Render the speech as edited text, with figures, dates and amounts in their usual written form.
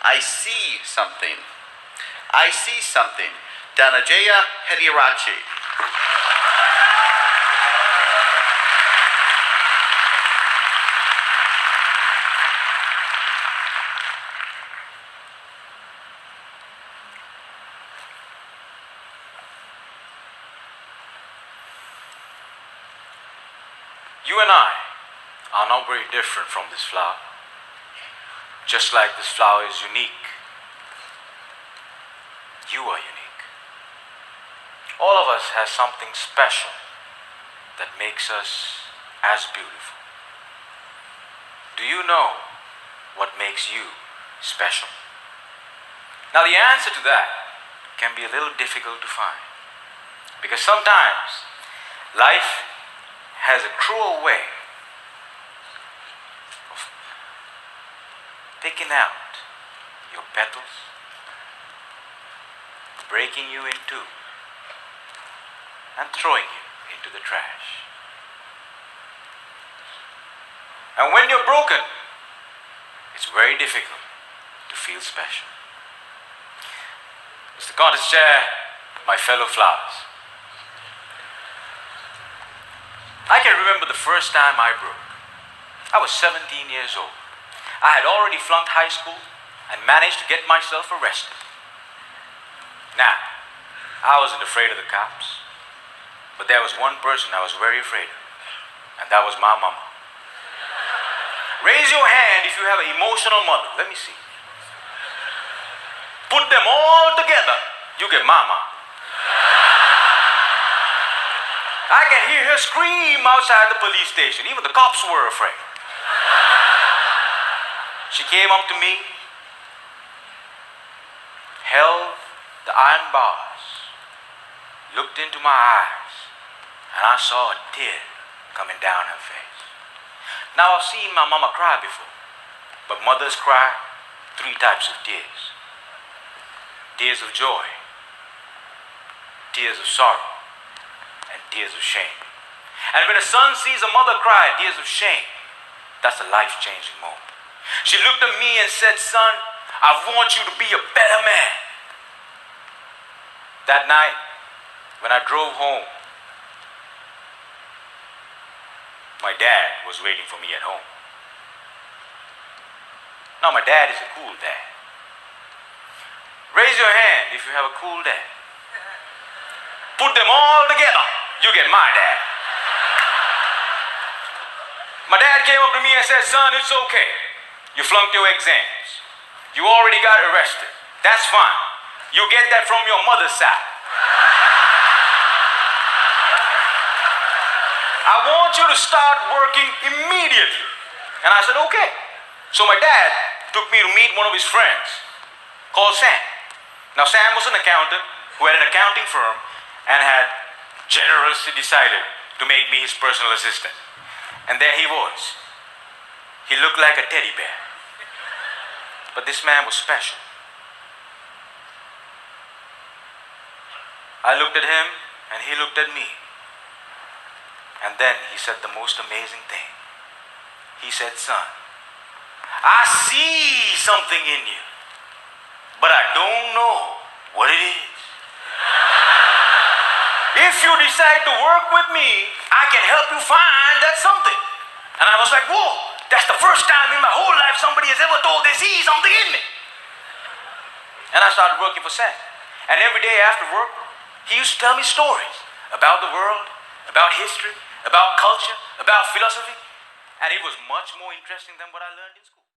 I see something. I see something. Dhananjaya Hedirachi. You and I are not very different from this flower. Just like this flower is unique, you are unique. All of us has something special that makes us as beautiful. Do you know what makes you special? Now the answer to that can be a little difficult to find, because sometimes life has a cruel way of picking out your petals, breaking you in two, and throwing you into the trash. And when you're broken, it's very difficult to feel special. Mr. Contest Chair, my fellow flowers, I can remember the first time I broke. I was 17 years old. I had already flunked high school and managed to get myself arrested. Now, I wasn't afraid of the cops, but there was one person I was very afraid of, and that was my mama. Raise your hand if you have an emotional mother. Let me see. Put them all together, you get mama. I can hear her scream outside the police station. Even the cops were afraid. She came up to me, held the iron bars, looked into my eyes, and I saw a tear coming down her face. Now I've seen my mama cry before, but mothers cry 3 types of tears. Tears of joy, tears of sorrow, and tears of shame. And when a son sees a mother cry tears of shame, that's a life-changing moment. She looked at me and said, "Son, I want you to be a better man." That night, when I drove home, my dad was waiting for me at home. Now, my dad is a cool dad. Raise your hand if you have a cool dad. Put them all together, you get my dad. My dad came up to me and said, "Son, it's okay. You flunked your exams. You already got arrested. That's fine. You get that from your mother's side. I want you to start working immediately." And I said, "Okay." So my dad took me to meet one of his friends called Sam. Now, Sam was an accountant who had an accounting firm and had generously decided to make me his personal assistant. And there he was. He looked like a teddy bear. But this man was special. I looked at him and he looked at me. And then he said the most amazing thing. He said, "Son, I see something in you, but I don't know what it is. If you decide to work with me, I can help you find that something." And I was like, "Whoa, that's the first time in my whole life somebody has ever told they see something in me." And I started working for Sam. And every day after work, he used to tell me stories about the world, about history, about culture, about philosophy. And it was much more interesting than what I learned in school.